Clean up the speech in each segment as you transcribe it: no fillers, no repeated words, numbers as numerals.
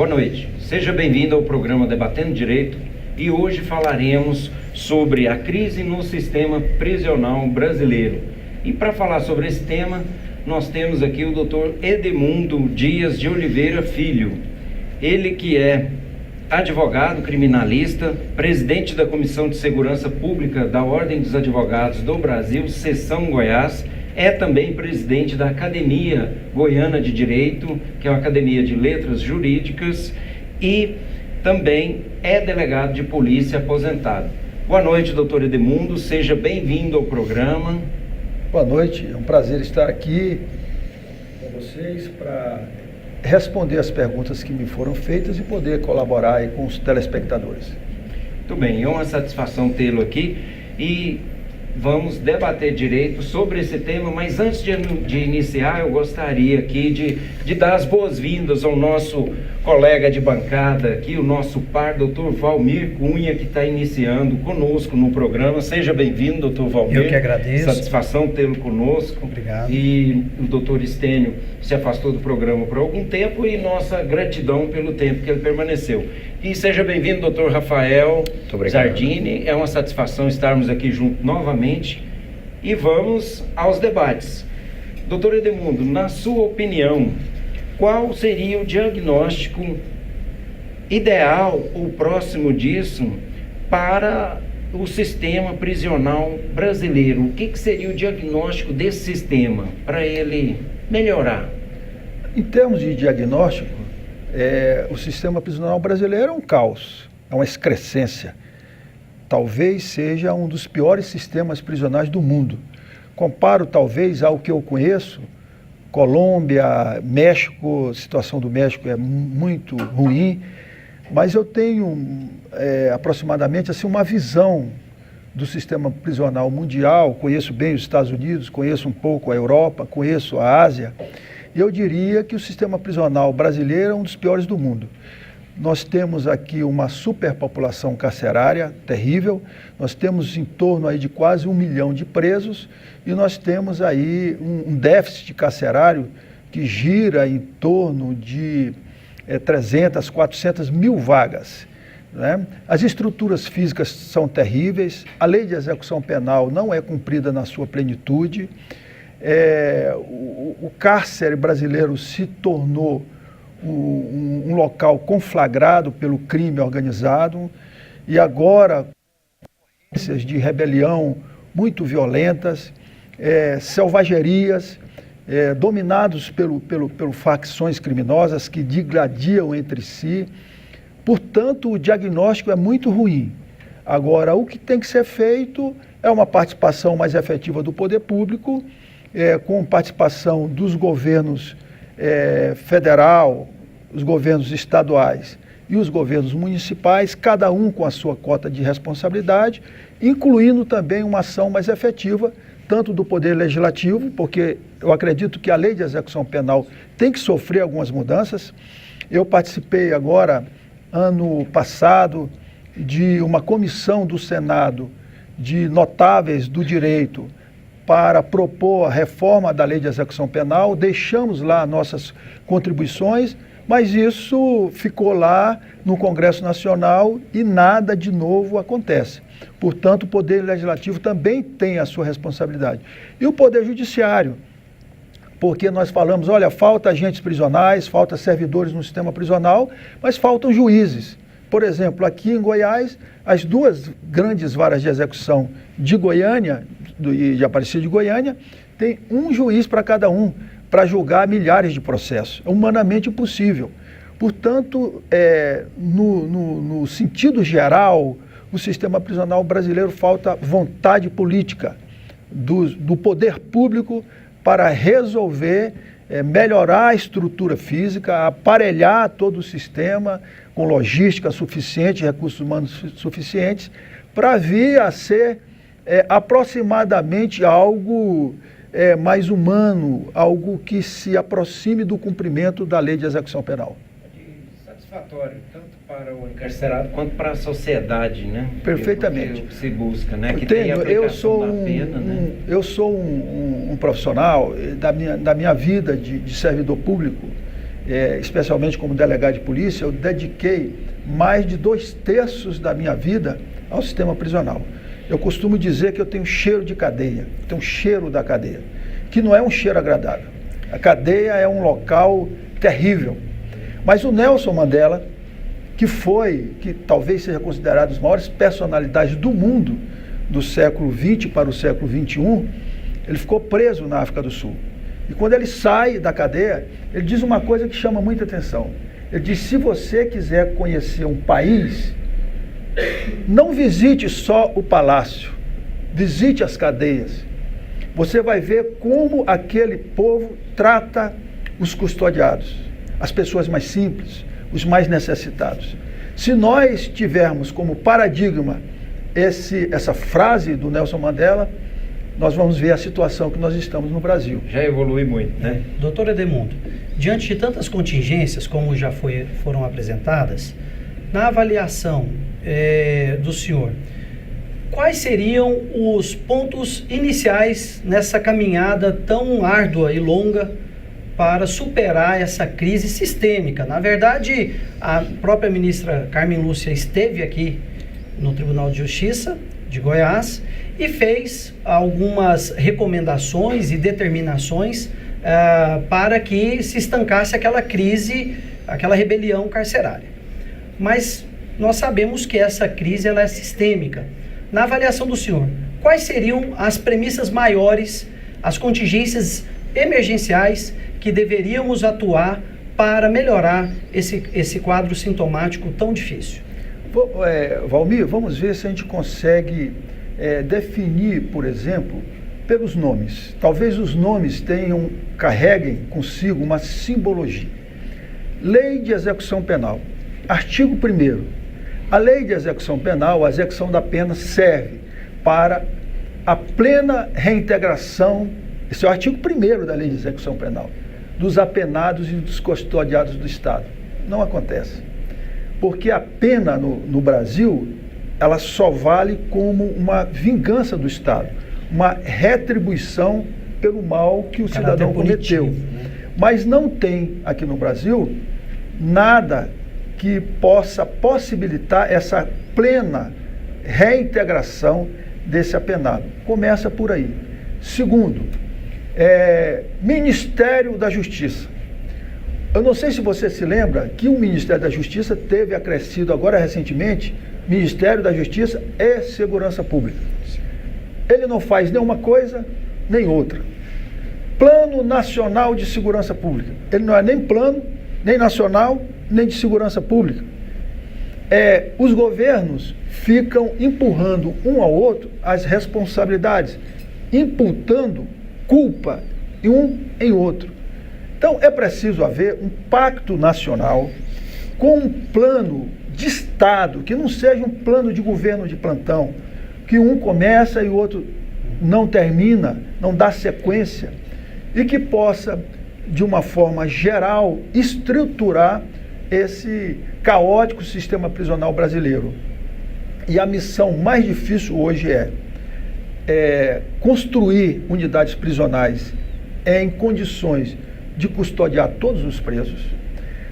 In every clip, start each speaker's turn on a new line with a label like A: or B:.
A: Boa noite, seja bem-vindo ao programa Debatendo Direito e hoje falaremos sobre a crise no sistema prisional brasileiro. E para falar sobre esse tema, nós temos aqui o Dr. Edemundo Dias de Oliveira Filho, ele que é advogado criminalista, presidente da Comissão de Segurança Pública da Ordem dos Advogados do Brasil, Seção Goiás, é também presidente da Academia Goiana de Direito, que é uma academia de letras jurídicas, e também é delegado de polícia aposentado. Boa noite, doutor Edemundo, seja bem-vindo ao programa.
B: Boa noite, é um prazer estar aqui com vocês para responder as perguntas que me foram feitas e poder colaborar aí com os telespectadores.
A: Muito bem, é uma satisfação tê-lo aqui e vamos debater direito sobre esse tema, mas antes de iniciar, eu gostaria aqui de dar as boas-vindas ao nosso colega de bancada aqui, o nosso par, doutor Valmir Cunha, que está iniciando conosco no programa. Seja bem-vindo, doutor Valmir.
C: Eu que agradeço.
A: Satisfação tê-lo conosco.
C: Obrigado.
A: E o doutor Estênio se afastou do programa por algum tempo e nossa gratidão pelo tempo que ele permaneceu. E seja bem-vindo, doutor Rafael Zardini. É uma satisfação estarmos aqui juntos novamente. E vamos aos debates. Doutor Edemundo, na sua opinião, qual seria o diagnóstico ideal ou próximo disso para o sistema prisional brasileiro? O que seria o diagnóstico desse sistema para ele melhorar?
B: Em termos de diagnóstico, o sistema prisional brasileiro é um caos, é uma excrescência. Talvez seja um dos piores sistemas prisionais do mundo. Comparo talvez ao que eu conheço, Colômbia, México. A situação do México é muito ruim, mas eu tenho aproximadamente assim, uma visão do sistema prisional mundial. Conheço bem os Estados Unidos, conheço um pouco a Europa, conheço a Ásia. Eu diria que o sistema prisional brasileiro é um dos piores do mundo. Nós temos aqui uma superpopulação carcerária terrível, nós temos em torno aí de quase 1 milhão de presos e nós temos aí um déficit carcerário que gira em torno de 300, 400 mil vagas, né? As estruturas físicas são terríveis, a lei de execução penal não é cumprida na sua plenitude, o cárcere brasileiro se tornou um local conflagrado pelo crime organizado e agora ocorrências de rebelião muito violentas, selvagerias, dominados por facções criminosas que digladiam entre si. Portanto, o diagnóstico é muito ruim. Agora, o que tem que ser feito é uma participação mais efetiva do poder público, com participação dos governos federal, os governos estaduais e os governos municipais, cada um com a sua cota de responsabilidade, incluindo também uma ação mais efetiva, tanto do Poder Legislativo, porque eu acredito que a lei de execução penal tem que sofrer algumas mudanças. Eu participei agora, ano passado, de uma comissão do Senado de notáveis do direito para propor a reforma da lei de execução penal. Deixamos lá nossas contribuições, mas isso ficou lá no Congresso Nacional e nada de novo acontece. Portanto, o Poder Legislativo também tem a sua responsabilidade. E o Poder Judiciário, porque nós falamos, olha, falta agentes prisionais, falta servidores no sistema prisional, mas faltam juízes. Por exemplo, aqui em Goiás, as duas grandes varas de execução de Goiânia, de Aparecida de Goiânia, tem um juiz para cada um, para julgar milhares de processos. É humanamente impossível. Portanto, no sentido geral, o sistema prisional brasileiro falta vontade política do poder público para resolver, melhorar a estrutura física, aparelhar todo o sistema com logística suficiente, recursos humanos suficientes, para vir a ser aproximadamente algo mais humano, algo que se aproxime do cumprimento da lei de execução penal.
A: Satisfatório, tanto para o encarcerado quanto para a sociedade, né?
B: Perfeitamente.
A: É o que se busca, né? Que
B: Tenho,
A: tem a aplicação da pena, né?
B: Eu sou um profissional da minha vida de servidor público. especialmente como delegado de polícia, eu dediquei mais de 2/3 da minha vida ao sistema prisional. Eu costumo dizer que eu tenho cheiro de cadeia, tenho cheiro da cadeia, que não é um cheiro agradável. A cadeia é um local terrível. Mas o Nelson Mandela, que talvez seja considerado uma das maiores personalidades do mundo do século XX para o século XXI, ele ficou preso na África do Sul. E quando ele sai da cadeia, ele diz uma coisa que chama muita atenção. Ele diz: se você quiser conhecer um país, não visite só o palácio, visite as cadeias. Você vai ver como aquele povo trata os custodiados, as pessoas mais simples, os mais necessitados. Se nós tivermos como paradigma essa frase do Nelson Mandela, nós vamos ver a situação que nós estamos no Brasil.
A: Já evolui muito, né?
C: Doutor Edemundo, diante de tantas contingências como já foram apresentadas, na avaliação do senhor, quais seriam os pontos iniciais nessa caminhada tão árdua e longa para superar essa crise sistêmica? Na verdade, a própria ministra Carmen Lúcia esteve aqui no Tribunal de Justiça de Goiás e fez algumas recomendações e determinações para que se estancasse aquela crise, aquela rebelião carcerária. Mas nós sabemos que essa crise ela é sistêmica. Na avaliação do senhor, quais seriam as premissas maiores, as contingências emergenciais que deveríamos atuar para melhorar esse quadro sintomático tão difícil?
B: Valmir, vamos ver se a gente consegue definir, por exemplo, pelos nomes. Talvez os nomes carreguem consigo uma simbologia. Lei de Execução Penal. Artigo 1º. A Lei de Execução Penal, a execução da pena serve para a plena reintegração, esse é o artigo 1º da Lei de Execução Penal, dos apenados e dos custodiados do Estado. Não acontece. Porque a pena no Brasil, ela só vale como uma vingança do Estado, uma retribuição pelo mal que o cidadão cometeu. Né? Mas não tem aqui no Brasil nada que possa possibilitar essa plena reintegração desse apenado. Começa por aí. Segundo, Ministério da Justiça. Eu não sei se você se lembra que o Ministério da Justiça teve acrescido agora recentemente Ministério da Justiça e Segurança Pública. Ele não faz nenhuma coisa nem outra. Plano Nacional de Segurança Pública. Ele não é nem plano, nem nacional, nem de segurança pública. Os governos ficam empurrando um ao outro as responsabilidades, imputando culpa em outro. Então, é preciso haver um pacto nacional com um plano de Estado, que não seja um plano de governo de plantão, que um começa e o outro não termina, não dá sequência, e que possa, de uma forma geral, estruturar esse caótico sistema prisional brasileiro. E a missão mais difícil hoje é construir unidades prisionais em condições de custodiar todos os presos,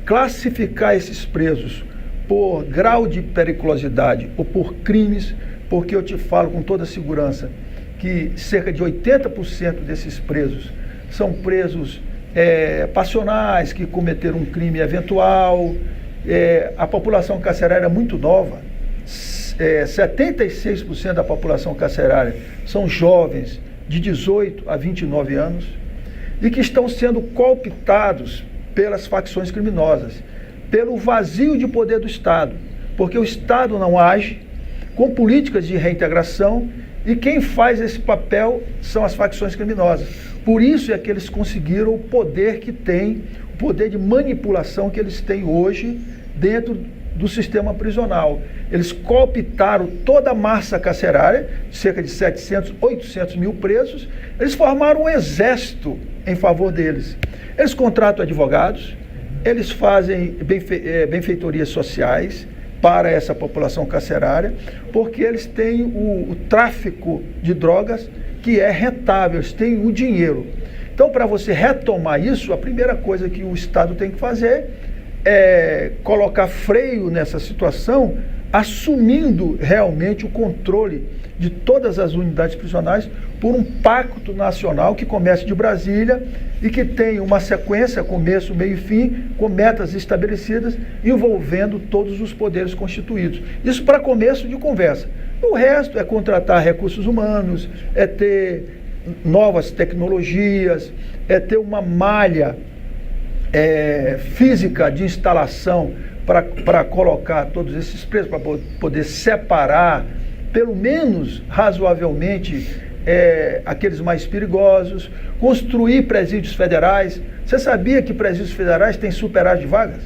B: classificar esses presos por grau de periculosidade ou por crimes, porque eu te falo com toda segurança que cerca de 80% desses presos são presos passionais, que cometeram um crime eventual. A população carcerária é muito nova, 76% da população carcerária são jovens de 18 a 29 anos e que estão sendo cooptados pelas facções criminosas, pelo vazio de poder do Estado, porque o Estado não age com políticas de reintegração e quem faz esse papel são as facções criminosas. Por isso é que eles conseguiram o poder que têm, o poder de manipulação que eles têm hoje dentro do sistema prisional. Eles cooptaram toda a massa carcerária, cerca de 700, 800 mil presos, eles formaram um exército em favor deles. Eles contratam advogados, eles fazem benfeitorias sociais para essa população carcerária, porque eles têm o tráfico de drogas que é rentável, eles têm o dinheiro. Então, para você retomar isso, a primeira coisa que o Estado tem que fazer é colocar freio nessa situação, assumindo realmente o controle de todas as unidades prisionais por um pacto nacional que comece de Brasília e que tenha uma sequência, começo, meio e fim, com metas estabelecidas, envolvendo todos os poderes constituídos. Isso para começo de conversa. O resto é contratar recursos humanos, é ter novas tecnologias, é ter uma malha física de instalação para colocar todos esses presos, para poder separar, pelo menos razoavelmente, aqueles mais perigosos, construir presídios federais. Você sabia que presídios federais têm superávit de vagas?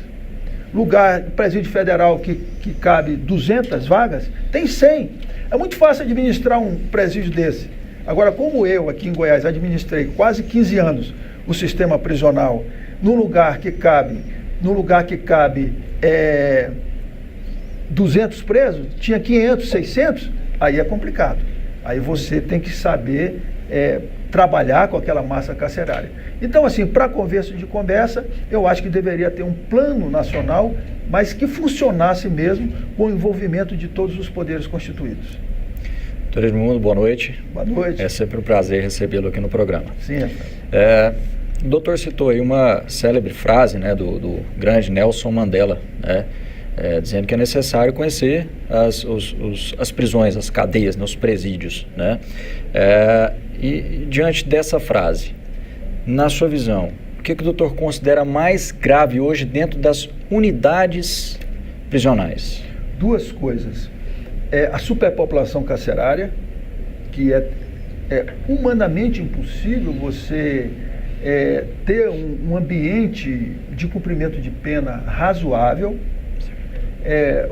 B: Presídio federal que cabe 200 vagas, tem 100. É muito fácil administrar um presídio desse. Agora, como eu aqui em Goiás administrei quase 15 anos o sistema prisional, no lugar que cabe 200 presos, tinha 500, 600, aí é complicado. Aí você tem que saber trabalhar com aquela massa carcerária. Então, assim, para começo de conversa, eu acho que deveria ter um plano nacional, mas que funcionasse mesmo com o envolvimento de todos os poderes constituídos.
D: Doutor Edmundo, boa noite.
B: Boa noite.
D: É sempre um prazer recebê-lo aqui no programa.
B: Sim,
D: o doutor citou aí uma célebre frase, né, do grande Nelson Mandela, né, dizendo que é necessário conhecer as prisões, as cadeias, né, os presídios, né? E diante dessa frase, na sua visão, o que o doutor considera mais grave hoje dentro das unidades prisionais? Duas coisas. A superpopulação carcerária, que é humanamente impossível você ter um ambiente de cumprimento de pena razoável.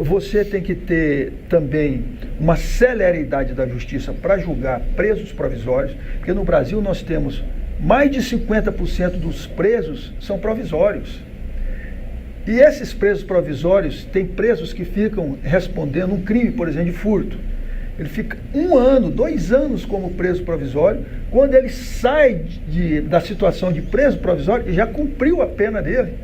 D: Você tem que ter também uma celeridade da justiça para julgar presos provisórios, porque no Brasil nós temos mais de 50% dos presos são provisórios. E esses presos provisórios, tem presos que ficam respondendo um crime, por exemplo, de furto. Ele fica 1 ano, 2 anos como preso provisório. Quando ele sai da situação de preso provisório, ele já cumpriu a pena dele.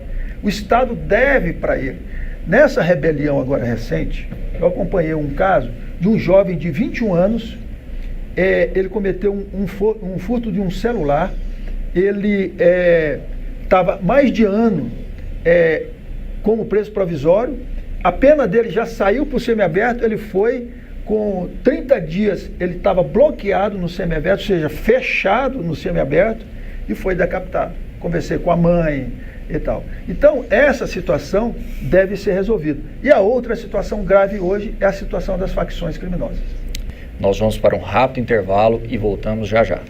D: O Estado deve para ele. Nessa rebelião agora recente, eu acompanhei um caso de um jovem de 21 anos, ele cometeu um furto de um celular, ele estava mais de ano como preso provisório, a pena dele já saiu para o semiaberto, ele foi com 30 dias, ele estava bloqueado no semiaberto, ou seja, fechado no semiaberto, e foi decapitado. Conversei com a mãe e tal. Então, essa situação deve ser resolvida. E a outra situação grave hoje é a situação das facções criminosas. Nós vamos para um rápido intervalo e voltamos já já.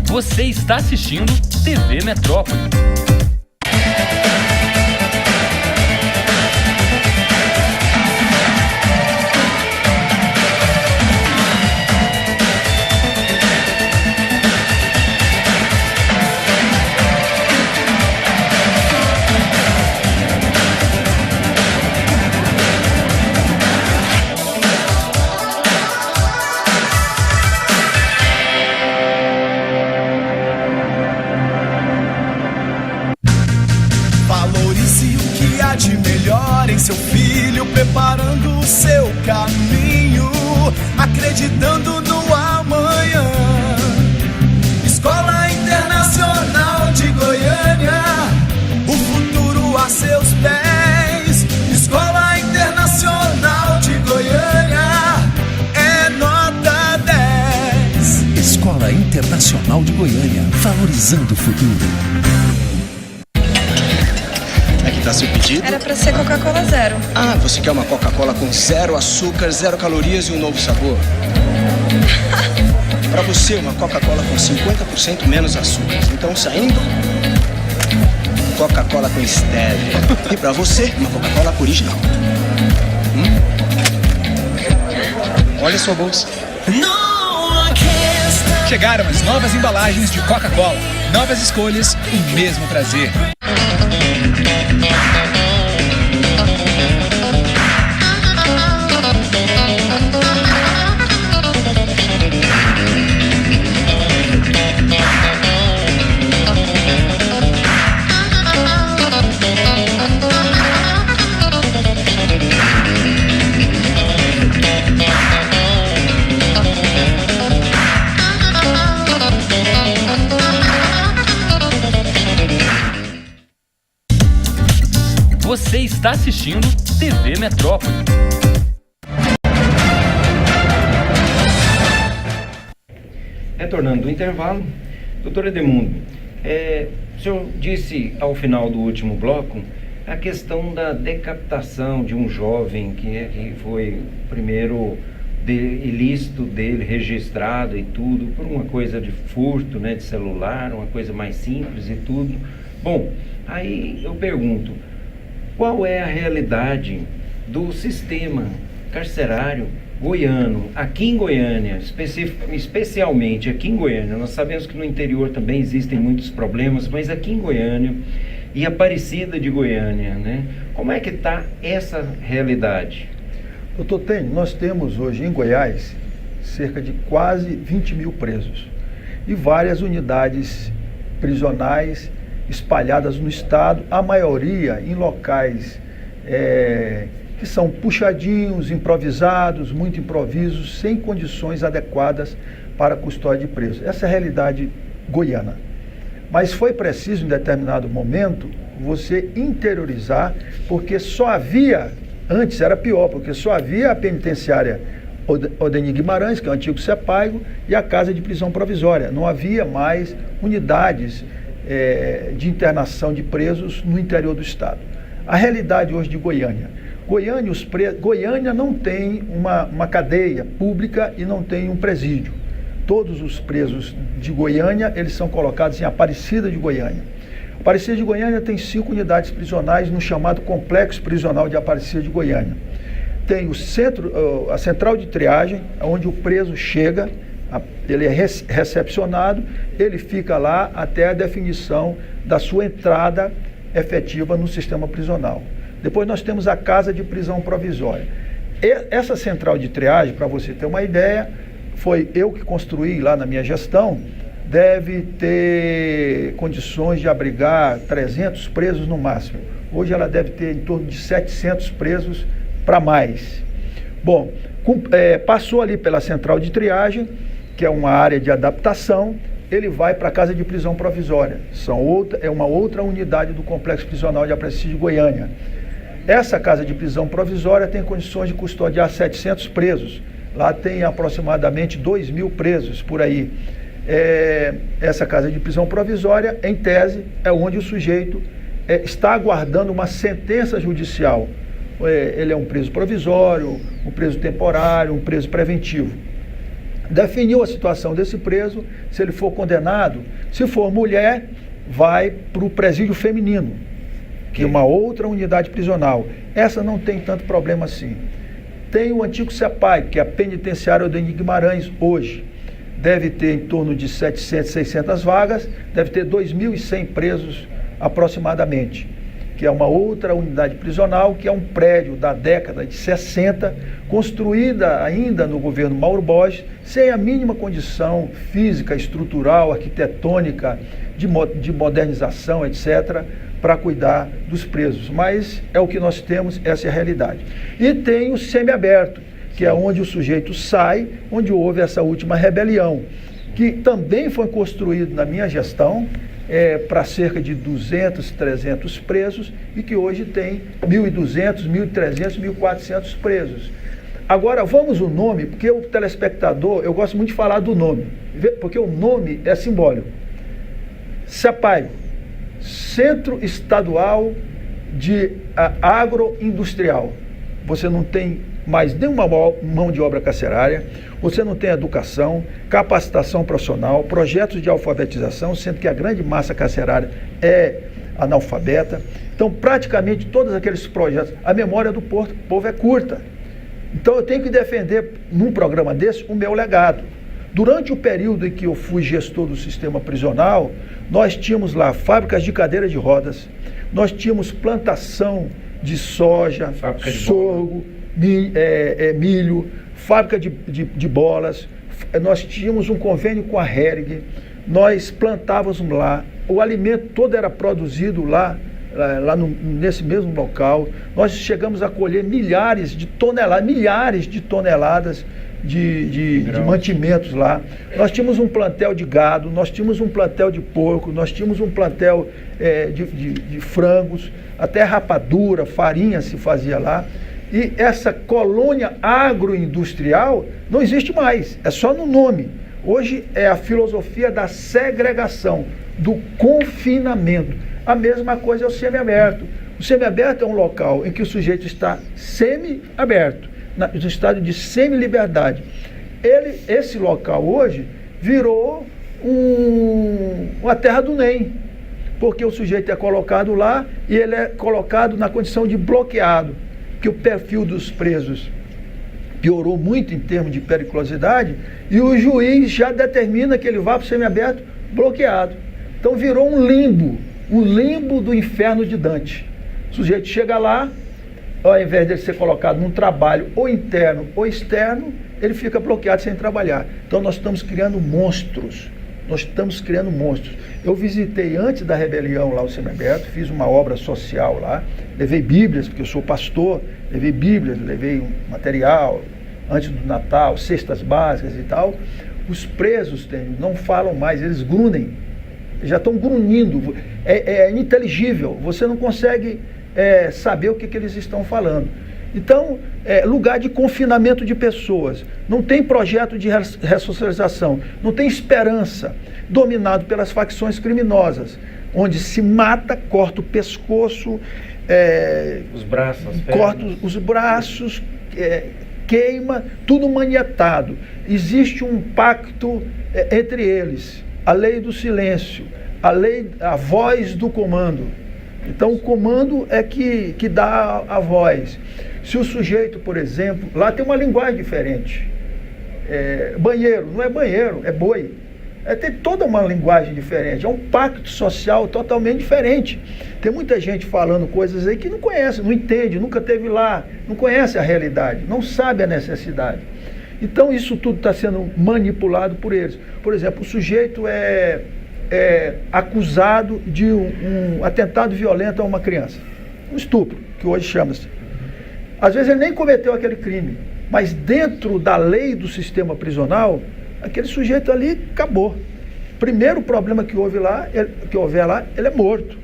E: Você está assistindo TV Metrópole.
F: Em seu filho, preparando o seu caminho, acreditando no amanhã. Escola Internacional de Goiânia, o futuro a seus pés. Escola Internacional de Goiânia, é nota 10.
G: Escola Internacional de Goiânia, valorizando o futuro.
F: Tá seu pedido?
H: Era pra ser Coca-Cola zero.
F: Ah, você quer uma Coca-Cola com 0 açúcar, 0 calorias e um novo sabor? Pra você, uma Coca-Cola com 50% menos açúcar. Então, saindo, Coca-Cola com stevia. E pra você, uma Coca-Cola original. Olha a sua bolsa.
I: Chegaram as novas embalagens de Coca-Cola. Novas escolhas, o mesmo prazer.
E: Você está assistindo TV Metrópole.
A: Retornando do intervalo, doutor Edemundo, o senhor disse ao final do último bloco a questão da decapitação de um jovem que foi o primeiro ilícito dele registrado e tudo, por uma coisa de furto, né, de celular, uma coisa mais simples e tudo. Bom, aí eu pergunto, qual é a realidade do sistema carcerário goiano, aqui em Goiânia, especialmente aqui em Goiânia? Nós sabemos que no interior também existem muitos problemas, mas aqui em Goiânia e Aparecida de Goiânia, né? Como é que está essa realidade?
B: Doutor Tênio, nós temos hoje em Goiás cerca de quase 20 mil presos e várias unidades prisionais espalhadas no estado, a maioria em locais que são puxadinhos, improvisados, muito improvisos, sem condições adequadas para a custódia de presos. Essa é a realidade goiana. Mas foi preciso, em determinado momento, você interiorizar, porque só havia, antes era pior, porque só havia a penitenciária Odenir Guimarães, que é o antigo CEPAIGO, e a Casa de Prisão Provisória. Não havia mais unidades de internação de presos no interior do estado. A realidade hoje de Goiânia. Goiânia não tem uma cadeia pública e não tem um presídio. Todos os presos de Goiânia, eles são colocados em Aparecida de Goiânia. Aparecida de Goiânia tem 5 unidades prisionais no chamado Complexo Prisional de Aparecida de Goiânia. Tem a central de triagem, onde o preso chega, ele é recepcionado, ele fica lá até a definição da sua entrada efetiva no sistema prisional. Depois nós temos a Casa de Prisão Provisória. Essa central de triagem, para você ter uma ideia, foi eu que construí lá na minha gestão, deve ter condições de abrigar 300 presos no máximo. Hoje ela deve ter em torno de 700 presos para mais. Bom, passou ali pela central de triagem, que é uma área de adaptação, ele vai para a Casa de Prisão Provisória. É uma outra unidade do Complexo Prisional de Aparecida de Goiânia. Essa Casa de Prisão Provisória tem condições de custodiar 700 presos. Lá tem aproximadamente 2.000 presos por aí. Essa Casa de Prisão Provisória, em tese, é onde o sujeito está aguardando uma sentença judicial. Ele é um preso provisório, um preso temporário, um preso preventivo. Definiu a situação desse preso, se ele for condenado, se for mulher, vai para o presídio feminino, que é uma outra unidade prisional. Essa não tem tanto problema assim. Tem o antigo CEPAI, que é a penitenciária Odenir Guimarães hoje. Deve ter em torno de 700, 600 vagas, deve ter 2.100 presos aproximadamente, que é uma outra unidade prisional, que é um prédio da década de 60, construída ainda no governo Mauro Borges, sem a mínima condição física, estrutural, arquitetônica, de modernização, etc., para cuidar dos presos. Mas é o que nós temos, essa é a realidade. E tem o semiaberto, que é onde o sujeito sai, onde houve essa última rebelião, que também foi construído na minha gestão, para cerca de 200, 300 presos, e que hoje tem 1.200, 1.300, 1.400 presos. Agora, vamos o nome, porque o telespectador, eu gosto muito de falar do nome, porque o nome é simbólico. CEPAI, Centro Estadual de Agroindustrial. Você não tem mais nenhuma mão de obra carcerária, você não tem educação, capacitação profissional, projetos de alfabetização, sendo que a grande massa carcerária é analfabeta. Então, praticamente todos aqueles projetos, a memória do povo é curta. Então, eu tenho que defender, num programa desse, o meu legado. Durante o período em que eu fui gestor do sistema prisional, nós tínhamos lá fábricas de cadeira de rodas, nós tínhamos plantação de soja, sorgo, milho, fábrica de bolas, nós tínhamos um convênio com a Hering, nós plantávamos lá, o alimento todo era produzido lá nesse mesmo local, nós chegamos a colher milhares de toneladas de mantimentos lá. Nós tínhamos um plantel de gado, nós tínhamos um plantel de porco, nós tínhamos um plantel de frangos, até rapadura, farinha se fazia lá. E essa colônia agroindustrial não existe mais, é só no nome. Hoje é a filosofia da segregação, do confinamento. A mesma coisa é o semiaberto. O semiaberto é um local em que o sujeito está semi-aberto, no estado de semi-liberdade. Esse local hoje virou uma terra do NEM, porque o sujeito é colocado lá e ele é colocado na condição de bloqueado, que o perfil dos presos piorou muito em termos de periculosidade e o juiz já determina que ele vá para o semiaberto bloqueado. Então virou um limbo do inferno de Dante. O sujeito chega lá, ao invés de ele ser colocado num trabalho ou interno ou externo, ele fica bloqueado sem trabalhar. Então nós estamos criando monstros. Eu visitei antes da rebelião lá o semiaberto, fiz uma obra social lá, levei bíblias, porque eu sou pastor, levei um material antes do Natal, cestas básicas e tal. Os presos não falam mais, eles grunhem, já estão grunhindo, é ininteligível, você não consegue saber o que eles estão falando. Então, lugar de confinamento de pessoas, não tem projeto de ressocialização, não tem esperança, dominado pelas facções criminosas, onde se mata, corta o pescoço,
A: os braços, as
B: corta
A: pernas.
B: os braços, queima, tudo manietado. Existe um pacto entre eles, a lei do silêncio, a voz do comando. Então o comando é que dá a voz. Se o sujeito, por exemplo, lá tem uma linguagem diferente. Banheiro, não é banheiro, é boi. Tem toda uma linguagem diferente, é um pacto social totalmente diferente. Tem muita gente falando coisas aí que não conhece, não entende, nunca esteve lá, não conhece a realidade, não sabe a necessidade. Então isso tudo está sendo manipulado por eles. Por exemplo, o sujeito é acusado de um atentado violento a uma criança, um estupro, que hoje chama-se. Às vezes ele nem cometeu aquele crime, mas dentro da lei do sistema prisional, aquele sujeito ali acabou. Primeiro problema que houver lá, ele é morto.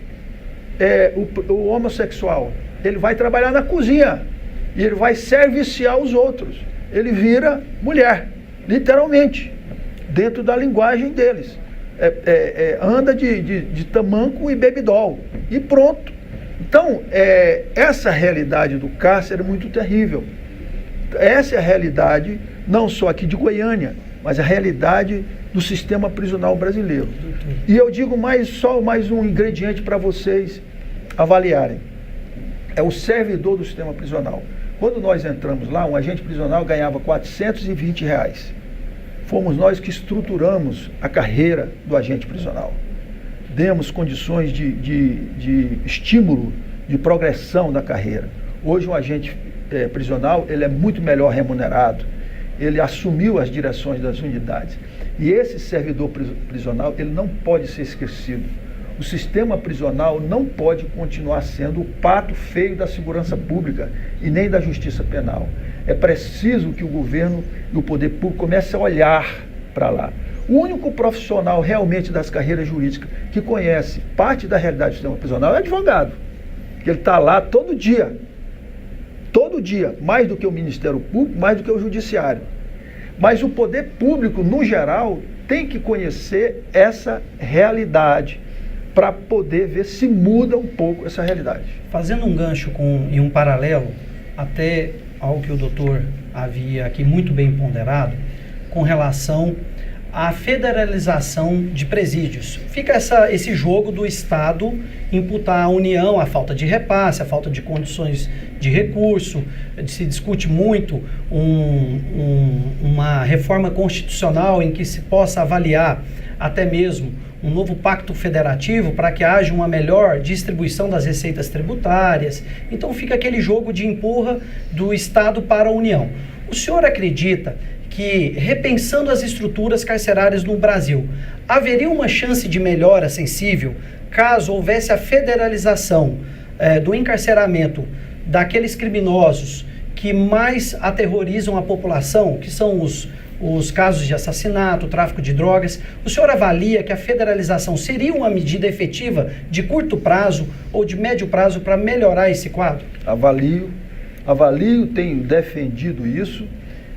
B: O homossexual, ele vai trabalhar na cozinha e ele vai serviciar os outros. Ele vira mulher, literalmente, dentro da linguagem deles. Anda de tamanco e bebidol e pronto. Então, essa realidade do cárcere é muito terrível. Essa é a realidade, não só aqui de Goiânia, mas a realidade do sistema prisional brasileiro. E eu digo só mais um ingrediente para vocês avaliarem. É o servidor do sistema prisional. Quando nós entramos lá, um agente prisional ganhava R$420. Fomos nós que estruturamos a carreira do agente prisional. Demos condições de estímulo, de progressão da carreira. Hoje um agente prisional, ele é muito melhor remunerado, ele assumiu as direções das unidades. E esse servidor prisional, ele não pode ser esquecido. O sistema prisional não pode continuar sendo o pato feio da segurança pública e nem da justiça penal. É preciso que o governo e o poder público comecem a olhar para lá. O único profissional realmente das carreiras jurídicas que conhece parte da realidade do sistema prisional é o advogado, que ele está lá todo dia, mais do que o Ministério Público, mais do que o Judiciário. Mas o poder público, no geral, tem que conhecer essa realidade para poder ver se muda um pouco essa realidade.
C: Fazendo um gancho e um paralelo até ao que o doutor havia aqui muito bem ponderado, com relação à federalização de presídios. Fica esse jogo do Estado imputar à União a falta de repasse, a falta de condições de recurso. Se discute muito uma reforma constitucional em que se possa avaliar até mesmo um novo pacto federativo para que haja uma melhor distribuição das receitas tributárias. Então fica aquele jogo de empurra do Estado para a União. O senhor acredita que, repensando as estruturas carcerárias no Brasil, haveria uma chance de melhora sensível caso houvesse a federalização do encarceramento daqueles criminosos que mais aterrorizam a população, que são os casos de assassinato, tráfico de drogas. O senhor avalia que a federalização seria uma medida efetiva de curto prazo ou de médio prazo para melhorar esse quadro?
B: Avalio, tenho defendido isso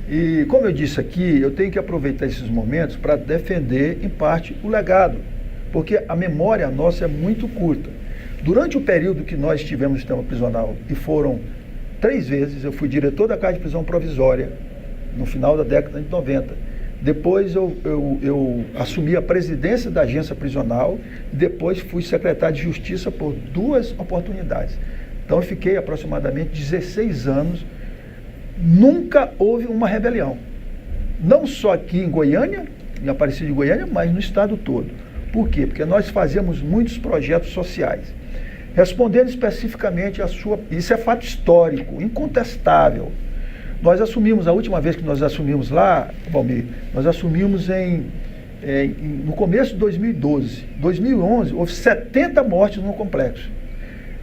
B: e, como eu disse aqui, eu tenho que aproveitar esses momentos para defender, em parte, o legado, porque a memória nossa é muito curta. Durante o período que nós tivemos no sistema prisional, e foram 3 vezes, eu fui diretor da Casa de Prisão Provisória, no final da década de 90. Depois eu assumi a presidência da agência prisional, depois fui secretário de Justiça por 2 oportunidades. Então eu fiquei aproximadamente 16 anos, nunca houve uma rebelião. Não só aqui em Goiânia, em Aparecida de Goiânia, mas no estado todo. Por quê? Porque nós fazemos muitos projetos sociais. Respondendo especificamente a sua... Isso é fato histórico, incontestável. Nós assumimos, a última vez que nós assumimos lá, Valmir, nós assumimos no começo de 2012. 2011, houve 70 mortes no complexo.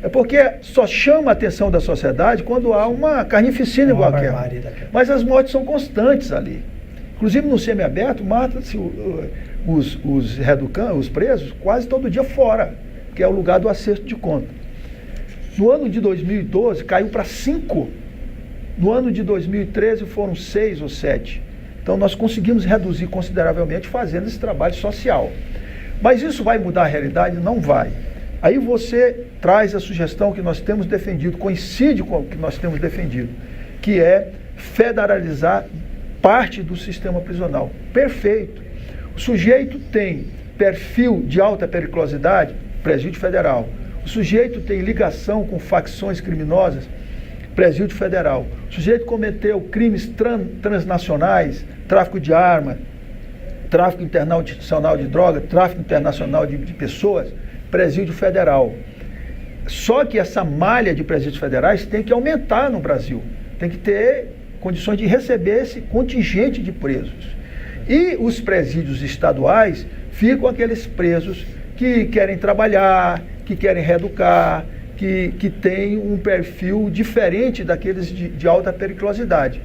B: É porque só chama a atenção da sociedade quando há uma carnificina igual aquela. Mas as mortes são constantes ali. Inclusive no semiaberto, mata-se os presos quase todo dia fora, que é o lugar do acerto de conta. No ano de 2012, caiu para 5. No ano de 2013, foram 6 ou 7. Então, nós conseguimos reduzir consideravelmente fazendo esse trabalho social. Mas isso vai mudar a realidade? Não vai. Aí você traz a sugestão que nós temos defendido, coincide com o que nós temos defendido, que é federalizar parte do sistema prisional. Perfeito. O sujeito tem perfil de alta periculosidade, Presídio Federal. O sujeito tem ligação com facções criminosas, Presídio Federal. O sujeito cometeu crimes transnacionais, tráfico de arma, tráfico internacional de droga, tráfico internacional de pessoas, Presídio Federal. Só que essa malha de presídios federais tem que aumentar no Brasil. Tem que ter condições de receber esse contingente de presos. E os presídios estaduais ficam aqueles presos que querem trabalhar, que querem reeducar, que têm um perfil diferente daqueles de alta periculosidade.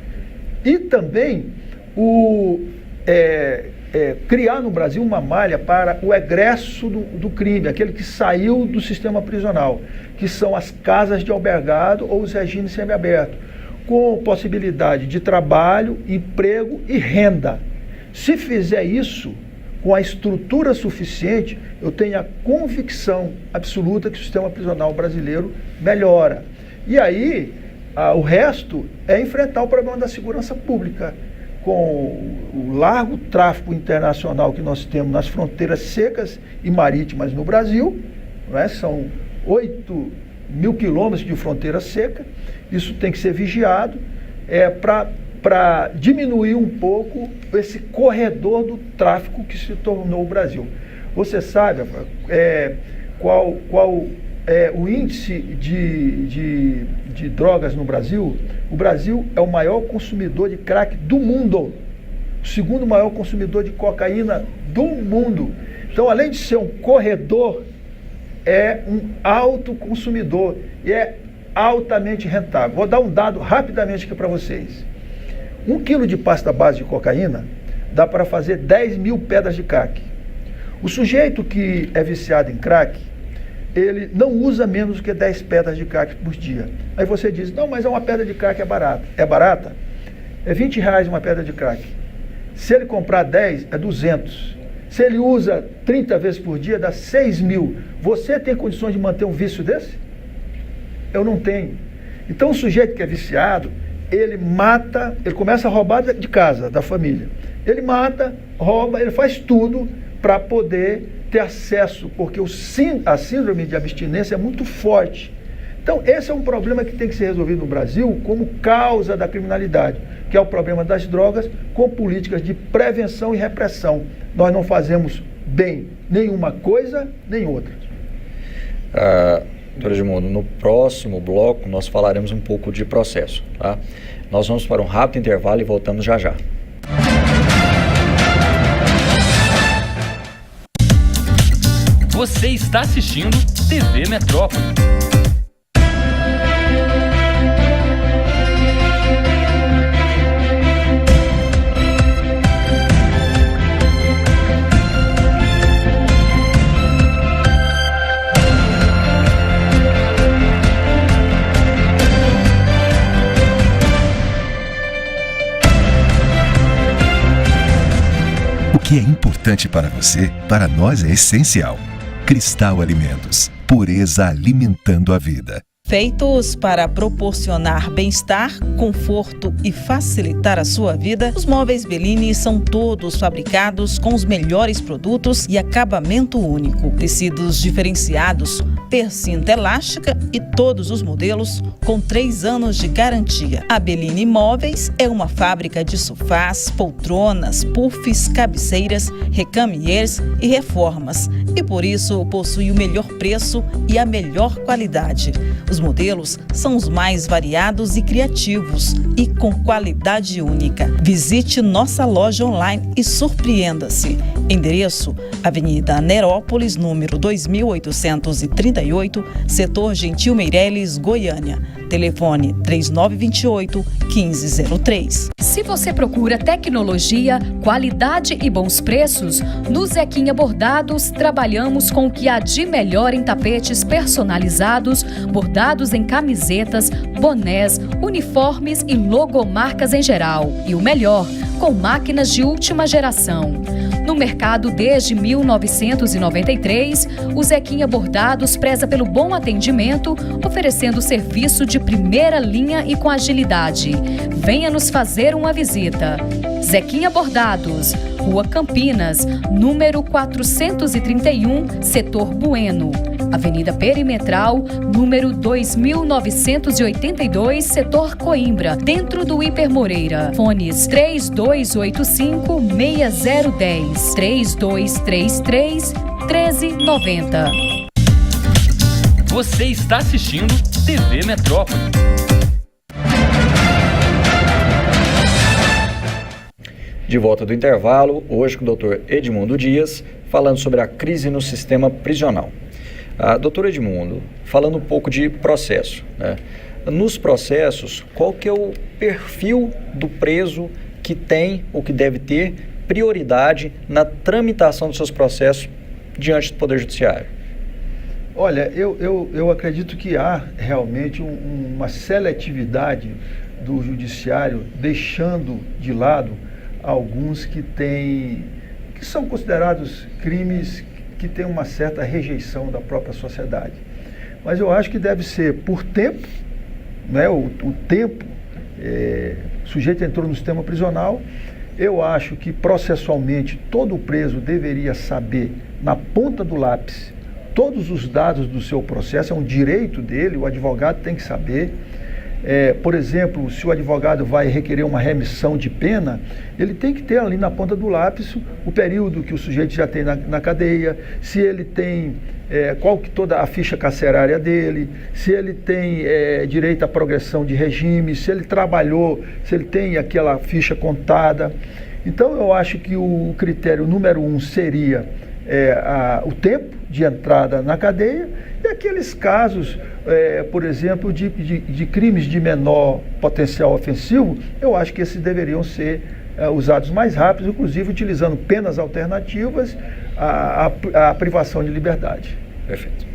B: E também criar no Brasil uma malha para o egresso do crime, aquele que saiu do sistema prisional, que são as casas de albergado ou os regimes semiabertos, com possibilidade de trabalho, emprego e renda. Se fizer isso com a estrutura suficiente, eu tenho a convicção absoluta que o sistema prisional brasileiro melhora. E aí, o resto é enfrentar o problema da segurança pública, com o largo tráfico internacional que nós temos nas fronteiras secas e marítimas no Brasil, não é? São 8.000 quilômetros de fronteira seca, isso tem que ser vigiado para diminuir um pouco esse corredor do tráfico que se tornou o Brasil. Você sabe qual é o índice de drogas no Brasil? O Brasil é o maior consumidor de crack do mundo, o segundo maior consumidor de cocaína do mundo. Então, além de ser um corredor, é um alto consumidor e é altamente rentável. Vou dar um dado rapidamente aqui para vocês. 1 quilo de pasta base de cocaína dá para fazer 10.000 pedras de crack. O sujeito que é viciado em crack, ele não usa menos do que 10 pedras de crack por dia. Aí você diz, não, mas uma pedra de crack é barata. É barata? É R$20 uma pedra de crack. Se ele comprar 10, é 200. Se ele usa 30 vezes por dia, dá 6.000. Você tem condições de manter um vício desse? Eu não tenho. Então o sujeito que é viciado, ele mata, ele começa a roubar de casa, da família. Ele mata, rouba, ele faz tudo para poder ter acesso, porque a síndrome de abstinência é muito forte. Então, esse é um problema que tem que ser resolvido no Brasil como causa da criminalidade, que é o problema das drogas, com políticas de prevenção e repressão. Nós não fazemos bem nenhuma coisa, nem outra.
D: Doutor Edmundo, no próximo bloco nós falaremos um pouco de processo, tá? Nós vamos para um rápido intervalo e voltamos já já.
E: Você está assistindo TV Metrópole.
G: que é importante para você, para nós é essencial. Cristal Alimentos. Pureza alimentando a vida.
H: Feitos para proporcionar bem-estar, conforto e facilitar a sua vida, os móveis Bellini são todos fabricados com os melhores produtos e acabamento único. Tecidos diferenciados, percinta elástica e todos os modelos com 3 anos de garantia. A Bellini Móveis é uma fábrica de sofás, poltronas, puffs, cabeceiras, recamiers e reformas. E por isso possui o melhor preço e a melhor qualidade. Os modelos são os mais variados e criativos e com qualidade única. Visite nossa loja online e surpreenda-se. Endereço: Avenida Nerópolis, número 2838, Setor Gentil Meireles, Goiânia. Telefone 3928-1503.
J: Se você procura tecnologia, qualidade e bons preços, no Zequinha Bordados trabalhamos com o que há de melhor em tapetes personalizados, bordados em camisetas, bonés, uniformes e logomarcas em geral. E o melhor, com máquinas de última geração. No mercado desde 1993, o Zequinha Bordados preza pelo bom atendimento, oferecendo serviço de primeira linha e com agilidade. Venha nos fazer uma visita. Zequinha Bordados, Rua Campinas, número 431, Setor Bueno. Avenida Perimetral, número 2982, Setor Coimbra, dentro do Hiper Moreira. Fones 3285-6010, 3233-1390.
E: Você está assistindo TV Metrópole.
D: De volta do intervalo, hoje com o Dr. Edmundo Dias, falando sobre a crise no sistema prisional. Doutor Edmundo, falando um pouco de processo, né? Nos processos, qual que é o perfil do preso que tem ou que deve ter prioridade na tramitação dos seus processos diante do Poder Judiciário?
B: Olha, eu acredito que há realmente uma seletividade do Judiciário, deixando de lado alguns que são considerados crimes que têm uma certa rejeição da própria sociedade. Mas eu acho que deve ser por tempo, né? O tempo, o sujeito entrou no sistema prisional. Eu acho que processualmente todo preso deveria saber, na ponta do lápis, todos os dados do seu processo. É um direito dele, o advogado tem que saber. Por exemplo, se o advogado vai requerer uma remissão de pena, ele tem que ter ali na ponta do lápis o período que o sujeito já tem na cadeia, se ele tem qual que toda a ficha carcerária dele, se ele tem direito à progressão de regime, se ele trabalhou, se ele tem aquela ficha contada. Então eu acho que o critério número 1 seria o tempo de entrada na cadeia, e aqueles casos, por exemplo, de crimes de menor potencial ofensivo, eu acho que esses deveriam ser usados mais rápido, inclusive utilizando penas alternativas à privação de liberdade.
D: Perfeito.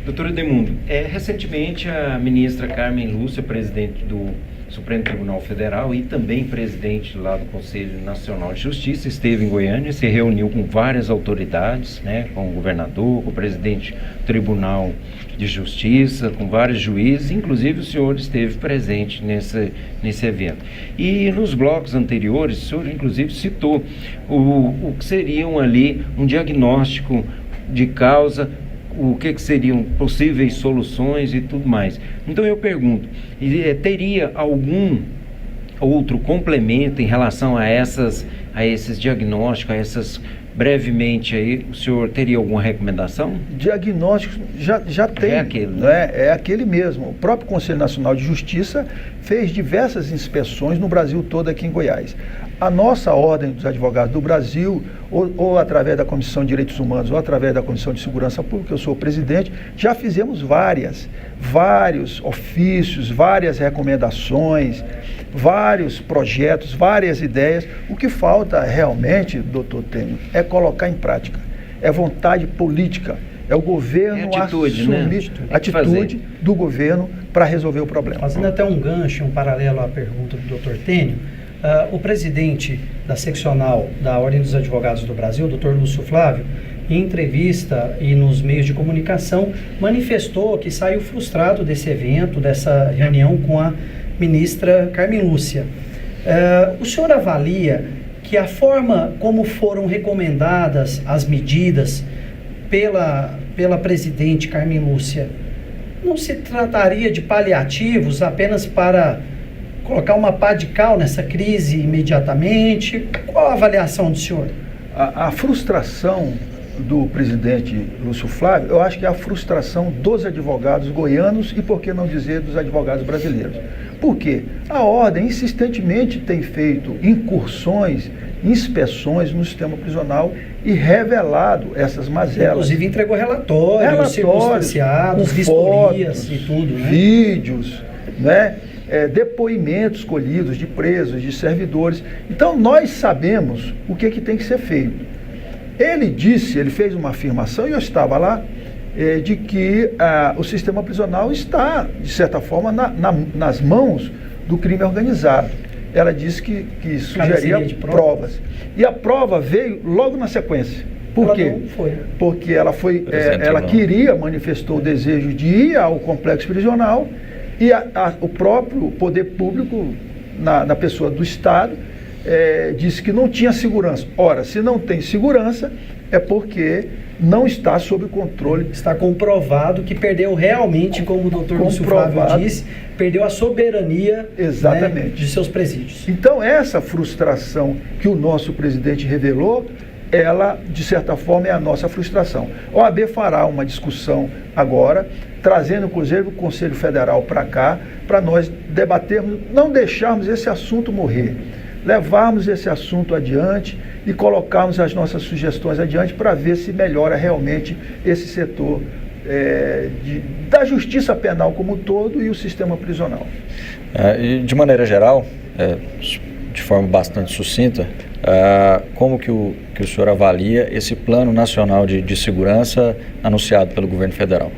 A: Doutor Edmundo, recentemente a ministra Carmen Lúcia, presidente do Supremo Tribunal Federal e também presidente lá do Conselho Nacional de Justiça, esteve em Goiânia, se reuniu com várias autoridades, né, com o governador, com o presidente do Tribunal de Justiça, com vários juízes, inclusive o senhor esteve presente nesse evento. E nos blocos anteriores, o senhor inclusive citou o que seriam ali um diagnóstico de causa, o que seriam possíveis soluções e tudo mais. Então eu pergunto, teria algum outro complemento em relação a esses diagnósticos, brevemente aí, o senhor teria alguma recomendação?
B: Diagnóstico já tem.
A: É aquele, né?
B: É aquele mesmo. O próprio Conselho Nacional de Justiça fez diversas inspeções no Brasil todo, aqui em Goiás. A nossa Ordem dos Advogados do Brasil, ou através da Comissão de Direitos Humanos, ou através da Comissão de Segurança Pública, eu sou o presidente, já fizemos vários ofícios, várias recomendações, vários projetos, várias ideias. O que falta realmente, doutor Tênio, é colocar em prática. É vontade política. É o governo assumir a atitude do governo para resolver o problema.
C: Fazendo até um gancho, um paralelo à pergunta do doutor Tênio, O presidente da seccional da Ordem dos Advogados do Brasil, Dr. Lúcio Flávio, em entrevista e nos meios de comunicação, manifestou que saiu frustrado desse evento, dessa reunião com a ministra Carmen Lúcia. O senhor avalia que a forma como foram recomendadas as medidas pela presidente Carmen Lúcia não se trataria de paliativos apenas para colocar uma pá de cal nessa crise imediatamente? Qual a avaliação do senhor?
B: A frustração do presidente Lúcio Flávio, eu acho que é a frustração dos advogados goianos e, por que não dizer, dos advogados brasileiros. Por quê? A Ordem insistentemente tem feito incursões, inspeções no sistema prisional e revelado essas mazelas.
C: Inclusive entregou relatórios circunstanciados, vistorias e tudo, né?
B: Vídeos, né? Depoimentos colhidos de presos, de servidores. Então, nós sabemos o que tem que ser feito. Ele fez uma afirmação, e eu estava lá, de que o sistema prisional está, de certa forma, nas mãos do crime organizado. Ela disse que sugeria provas. E a prova veio logo na sequência. Por quê? Porque ela manifestou o desejo de ir ao complexo prisional e o próprio poder público, na pessoa do Estado, disse que não tinha segurança. Ora, se não tem segurança, é porque não está sob controle.
C: Está comprovado que perdeu realmente, como o doutor Lúcio Flávio disse, perdeu a soberania,
B: exatamente,
C: de seus presídios.
B: Então, essa frustração que o nosso presidente revelou, ela, de certa forma, é a nossa frustração. A OAB fará uma discussão agora, trazendo, inclusive, o Conselho Federal para cá, para nós debatermos, não deixarmos esse assunto morrer, levarmos esse assunto adiante e colocarmos as nossas sugestões adiante para ver se melhora realmente esse setor da justiça penal como um todo e o sistema prisional.
D: E de maneira geral, de forma bastante sucinta, como que o senhor avalia esse Plano Nacional de Segurança anunciado pelo governo federal?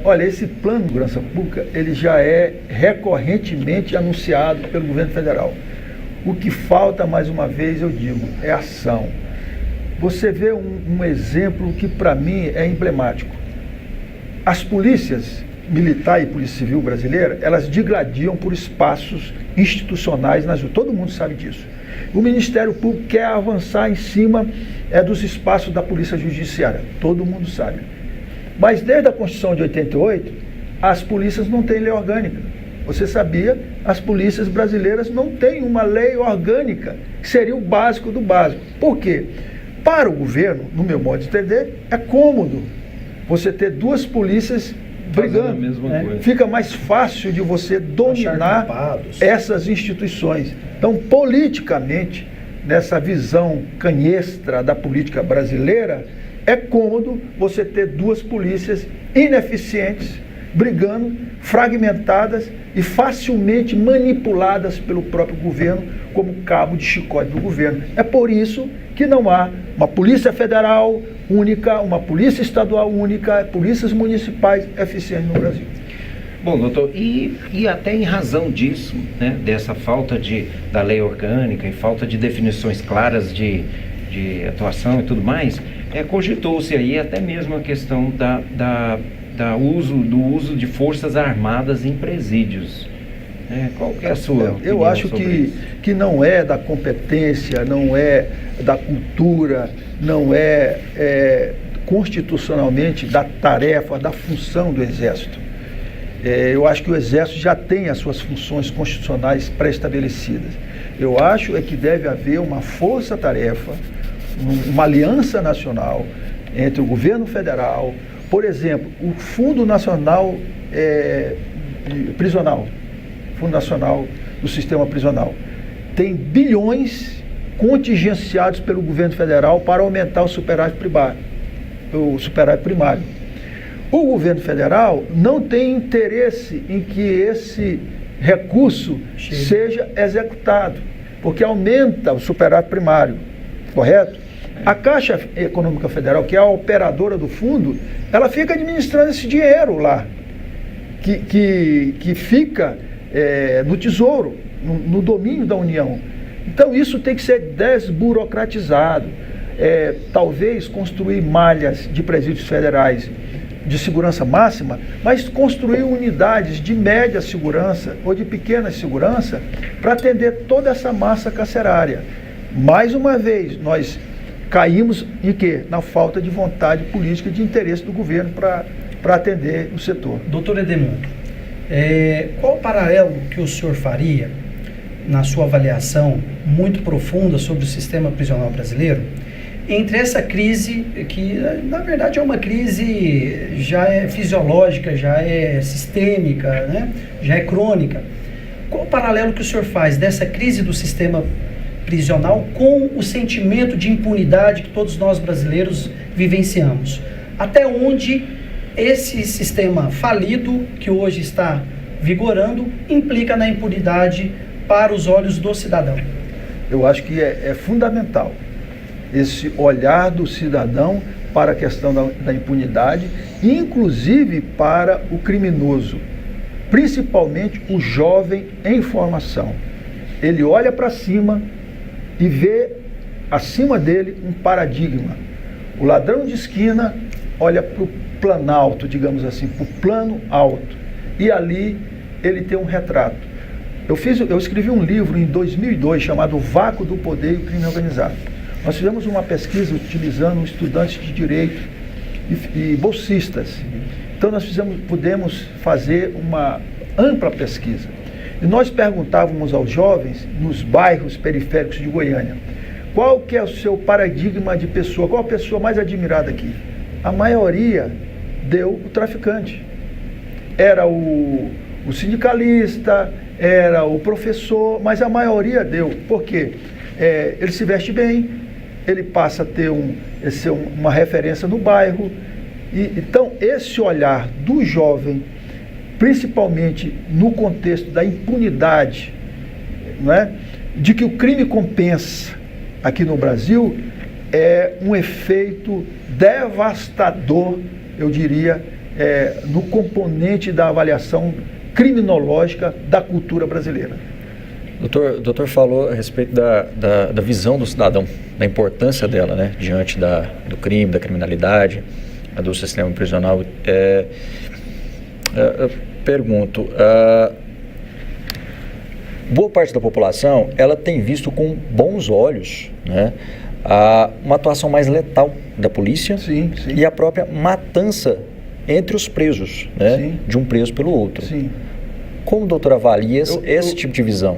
B: Olha, esse plano de segurança pública, ele já é recorrentemente anunciado pelo governo federal. O que falta, mais uma vez, eu digo, é ação. Você vê um exemplo que, para mim, é emblemático. As polícias militar e polícia civil brasileira, elas digladiam por espaços institucionais na justiça. Todo mundo sabe disso. O Ministério Público quer avançar em cima dos espaços da Polícia Judiciária. Todo mundo sabe. Mas desde a Constituição de 88, as polícias não têm lei orgânica. Você sabia? As polícias brasileiras não têm uma lei orgânica, que seria o básico do básico. Por quê? Para o governo, no meu modo de entender, é cômodo você ter duas polícias brigando. Fica mais fácil de você dominar essas instituições. Então, politicamente, nessa visão canhestra da política brasileira, é cômodo você ter duas polícias ineficientes, brigando, fragmentadas e facilmente manipuladas pelo próprio governo como cabo de chicote do governo. É por isso que não há uma polícia federal única, uma polícia estadual única, polícias municipais eficientes no Brasil.
A: Bom, doutor, e até em razão disso, né, dessa falta da lei orgânica e falta de definições claras de atuação e tudo mais, cogitou-se aí até mesmo a questão do uso de forças armadas em presídios. Qual que é a sua opinião?
B: Eu acho que não é da competência, não é da cultura, não é constitucionalmente da tarefa, da função do Exército. Eu acho que o Exército já tem as suas funções constitucionais pré-estabelecidas. Eu acho que deve haver uma força-tarefa, uma aliança nacional entre o governo federal, por exemplo, o Fundo Nacional Prisional, Fundo Nacional do Sistema Prisional, tem bilhões contingenciados pelo governo federal para aumentar o superávit primário. O governo federal não tem interesse em que esse recurso seja executado, porque aumenta o superávit primário, correto? A Caixa Econômica Federal, que é a operadora do fundo, ela fica administrando esse dinheiro lá, que fica no Tesouro, no domínio da União. Então isso tem que ser desburocratizado. Talvez construir malhas de presídios federais de segurança máxima, mas construir unidades de média segurança ou de pequena segurança para atender toda essa massa carcerária. Mais uma vez, nós caímos em quê? Na falta de vontade política e de interesse do governo para atender o setor.
C: Doutor Edemundo, qual o paralelo que o senhor faria, na sua avaliação muito profunda sobre o sistema prisional brasileiro, entre essa crise, que na verdade é uma crise já é fisiológica, já é sistêmica, né? Já é crônica. Qual o paralelo que o senhor faz dessa crise do sistema prisional com o sentimento de impunidade que todos nós brasileiros vivenciamos? Até onde esse sistema falido, que hoje está vigorando, implica na impunidade para os olhos do cidadão?
B: Eu acho que é fundamental esse olhar do cidadão para a questão da impunidade, inclusive para o criminoso, principalmente o jovem em formação. Ele olha para cima e vê acima dele um paradigma. O ladrão de esquina olha para o planalto, digamos assim, para o plano alto, e ali ele tem um retrato. Eu escrevi um livro em 2002 chamado O Vácuo do Poder e o Crime Organizado. Nós fizemos uma pesquisa utilizando estudantes de direito e bolsistas. Então nós pudemos fazer uma ampla pesquisa. E nós perguntávamos aos jovens nos bairros periféricos de Goiânia, qual que é o seu paradigma de pessoa, qual a pessoa mais admirada aqui? A maioria deu o traficante. Era o sindicalista, era o professor, mas a maioria deu. Por quê? Ele se veste bem, ele passa a ter ser uma referência no bairro. Então, esse olhar do jovem, principalmente no contexto da impunidade, não é? De que o crime compensa aqui no Brasil, é um efeito devastador, eu diria, no componente da avaliação criminológica da cultura brasileira.
D: O doutor falou a respeito da visão do cidadão, da importância dela, né, diante do crime, da criminalidade, do sistema prisional. Pergunto, boa parte da população, ela tem visto com bons olhos, né, uma atuação mais letal da polícia,
B: sim.
D: E a própria matança entre os presos, né, de um preso pelo outro.
B: Sim.
D: Como o doutor avalia esse tipo de visão?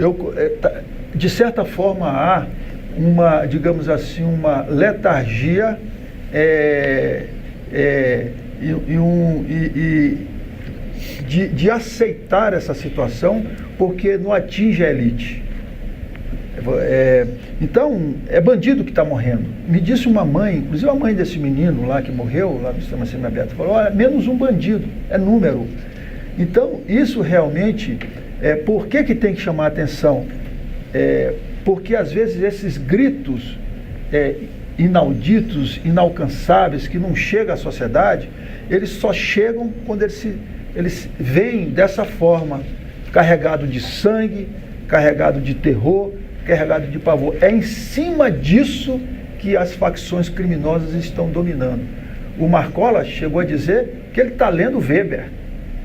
B: De certa forma, há uma, digamos assim, uma letargia de aceitar essa situação, porque não atinge a elite. Então, é bandido que está morrendo. Me disse uma mãe, inclusive a mãe desse menino lá que morreu, lá no sistema semiaberto, falou, olha, menos um bandido, é número. Então, isso realmente, por que tem que chamar a atenção? Porque, às vezes, esses gritos inauditos, inalcançáveis, que não chegam à sociedade, eles só chegam quando eles vêm dessa forma, carregado de sangue, carregado de terror, carregado de pavor. É em cima disso que as facções criminosas estão dominando. O Marcola chegou a dizer que ele está lendo Weber.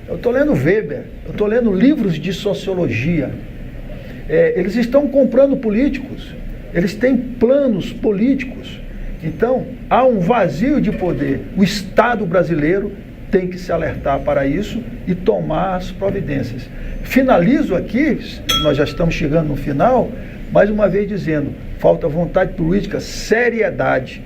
B: Eu estou lendo Weber, eu estou lendo livros de sociologia. Eles estão comprando políticos, eles têm planos políticos. Então, há um vazio de poder. O Estado brasileiro tem que se alertar para isso e tomar as providências. Finalizo aqui, nós já estamos chegando no final, mais uma vez dizendo, falta vontade política, seriedade.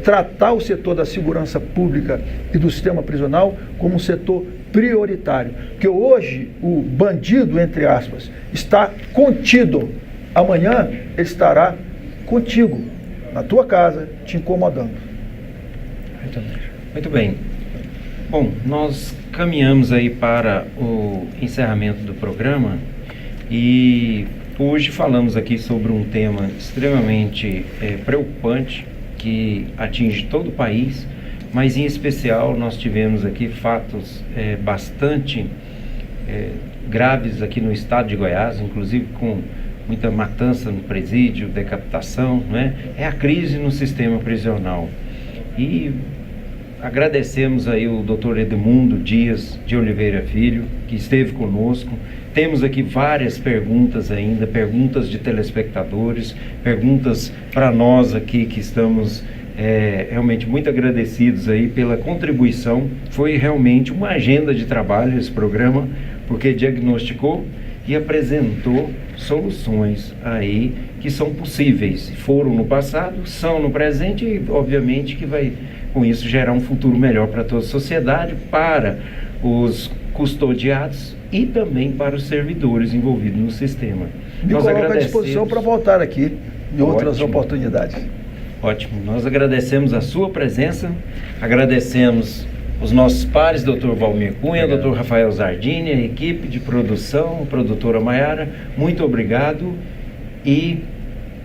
B: Tratar o setor da segurança pública e do sistema prisional como um setor prioritário. Porque hoje o bandido, entre aspas, está contido. Amanhã ele estará contigo, na tua casa, te incomodando.
A: Muito bem. Bom, nós caminhamos aí para o encerramento do programa e hoje falamos aqui sobre um tema extremamente preocupante que atinge todo o país, mas em especial nós tivemos aqui fatos bastante graves aqui no estado de Goiás, inclusive com muita matança no presídio, decapitação, né? É a crise no sistema prisional. E agradecemos aí o Dr. Edmundo Dias de Oliveira Filho, que esteve conosco. Temos aqui várias perguntas ainda, perguntas de telespectadores, perguntas para nós aqui que estamos realmente muito agradecidos aí pela contribuição. Foi realmente uma agenda de trabalho esse programa, porque diagnosticou e apresentou soluções aí que são possíveis. Foram no passado, são no presente e obviamente que vai com isso gerar um futuro melhor para toda a sociedade, para os custodiados e também para os servidores envolvidos no sistema.
B: Me coloco à disposição para voltar aqui em outras oportunidades.
A: Ótimo. Nós agradecemos a sua presença, agradecemos os nossos pares, Dr. Valmir Cunha, Dr. Rafael Zardini, a equipe de produção, a produtora Maiara, muito obrigado e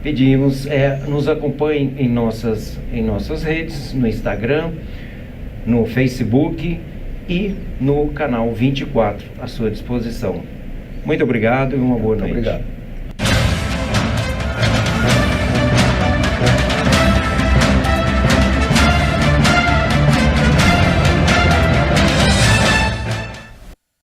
A: pedimos, nos acompanhem em nossas redes, no Instagram, no Facebook e no canal 24, à sua disposição. Muito obrigado e uma boa noite.
B: Muito obrigado.